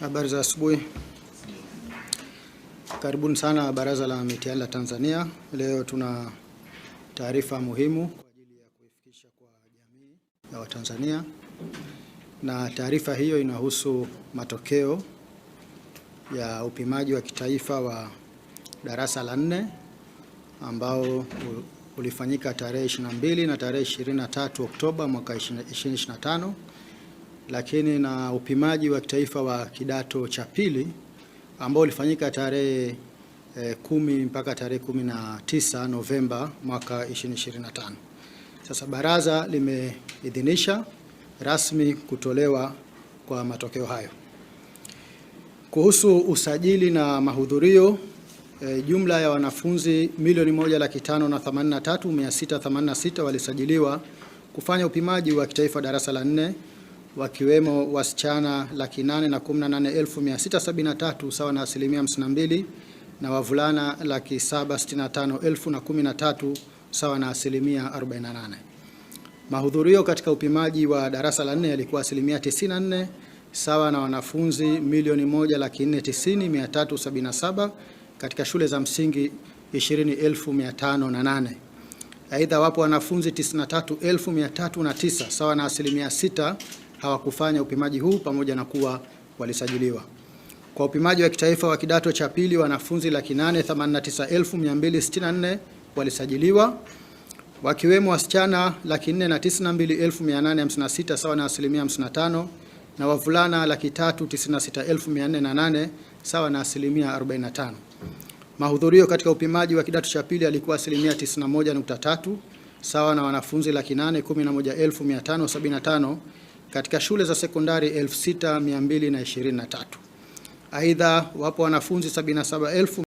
Habari za asubuhi. Karibuni sana Baraza la Mitihani la Tanzania. Leo tuna taarifa muhimu kwa ajili ya kuifikisha kwa jamii ya Watanzania, na taarifa hiyo inahusu matokeo ya upimaji wa kitaifa wa darasa la 4 ambao ulifanyika tarehe 22 na tarehe 23 Oktoba mwaka 2025, lakini na upimaji wa kitaifa wa kidato cha pili ambao ulifanyika tarehe 10 mpaka tarehe 19 Novemba mwaka 2025. Sasa baraza limeidhinisha rasmi kutolewa kwa matokeo hayo. Kuhusu usajili na mahudhurio, jumla ya wanafunzi 1,583,686 walisajiliwa kufanya upimaji wa kitaifa darasa la 4, wakiwemo wasichana 818,673 sawa na asilimia 52, na wavulana 765,013 sawa na asilimia 48. Mahudhurio katika upimaji wa darasa la 4 yalikuwa asilimia 94 sawa na wanafunzi 1,490,377 katika shule za msingi 20,508. Aidha, wapo wanafunzi 93,309 sawa na asilimia 6 hawakufanya upimaji huu pamoja na kuwa walisajiliwa. Kwa upimaji wa kitaifa wa kidato cha pili, wanafunzi 889,264 walisajiliwa, wakiwemo wasichana 492,856 sawa na asilimia 55, na wavulana 396,408 sawa na asilimia 45. Mahudhurio katika upimaji wa kidato cha pili alikuwa asilimia 91.3 sawa na wanafunzi 811,575 katika shule za sekondari 6,223. Aidha, wapo wanafunzi 77,000